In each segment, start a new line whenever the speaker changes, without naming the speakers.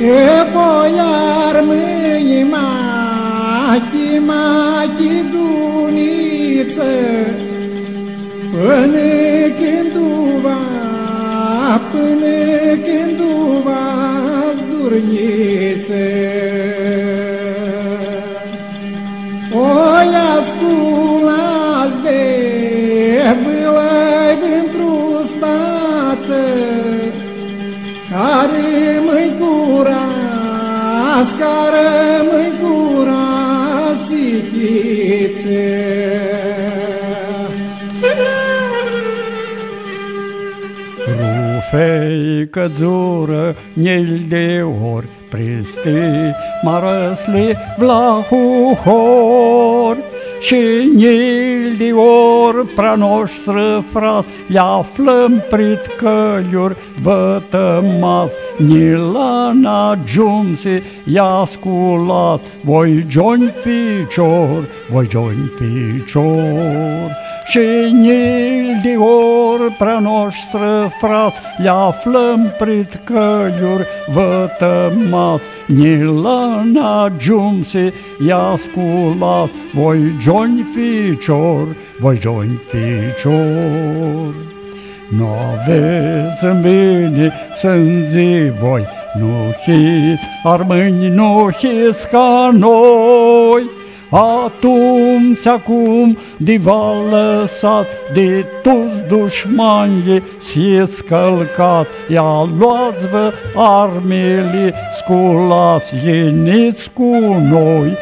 E poi armâni machi duniță, până când va zdurniță. Oi asculați de bâlăi într-o stață, care măi curați, sichițe.
Rufei căzură nil de ori, pristi marăsli vlahuhor, și nil de ori prea noștră fras, le-aflăm prit căliuri vătămas, nilana giumsi i-a sculat, voi join picior, și nil de ori prea noștră fras, le-aflăm prit căliuri vătămas, nilana giumsi i-a sculat, voi join picior. N-aveți în bine să-mi zi voi, nu hiți armâni, nu hiți ca noi. Atunci acum diva lăsat, de toți dușmanii s-i călcați, ia luați-vă armele, sculați, veniți cu noi.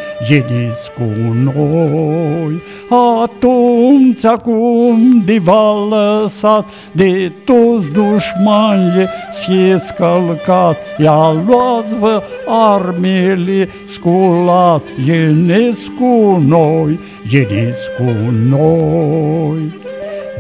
Atunci acum diva lăsat, de toți dușmanii s-i călcați, ia luați-vă armele, sculați, veniți cu noi.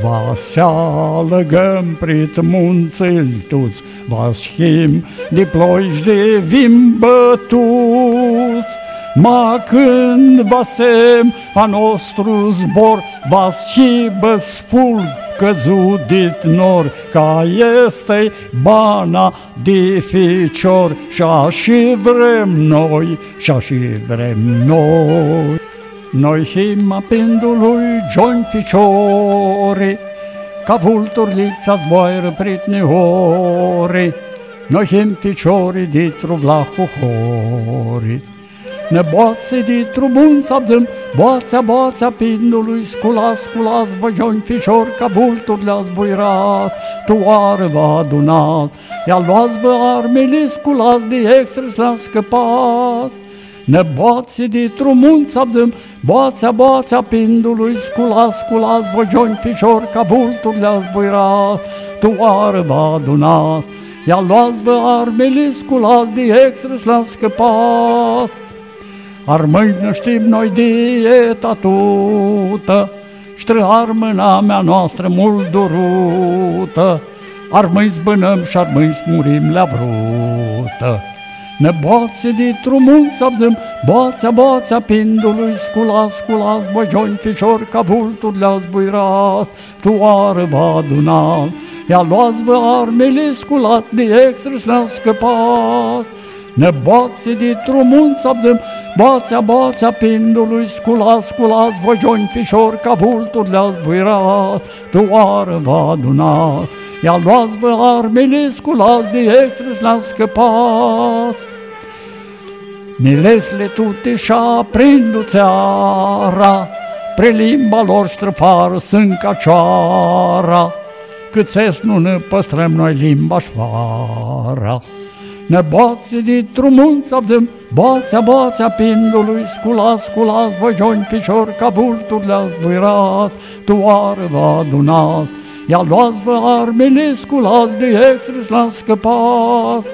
Va sealăgăm prit munțil tuți, va schim de ploiși de vim bătuți. Ma când va sem a nostru zbor, va schibă sfulg căzut dit nor, ca este bana de ficior, și-a și vrem noi. Noi hima pendului join ficiori, ca vulturlița zboaieră pritne ori, noi him ficiori ditru vlahuhori. Ne boațe ditru bun sabzâm, boațea pendului, sculați, vă join ficior, ca vulturile zbuirați, toară vă adunați, ia luați-vă armele, sculați, de extres la scăpați. Ne boațe ditru bun sabzâm, boațea pendului, sculați, vă join ficior, ca vulturile zbuirați, toară vă adunați, ia luați-vă armele, sculați, de extres la scăpați. Armâni nu știm noi dieta tută, ștră armâna mea noastră mult durută, armâni zbânăm și armâni murim la vrută. Ne boațe ditru mun sabzâm, boațea pendului, sculați, vă join ficior, ca vulturile zbuirați, toară vă adunați, ia luați-vă armele, sculați, de extres la scăpați. Ne boațe ditru mun sabzâm, boațea pendului, sculați, vă join ficior, ca vulturile zbuirați, toară vă adunați, ia luați-vă armele, sculați, de extres la scăpați. Milesle tute și-a prindu țeara, pre limba lor străfară sunt ca cioara, cât nu ne păstrăm noi limba-și fara. Ne boațe ditru mun sabzâm, boațea pendului, sculați, vă join ficior, ca vulturile zbuirați, toară vă adunați, ia luați-vă armele, sculați, de extres la scăpați.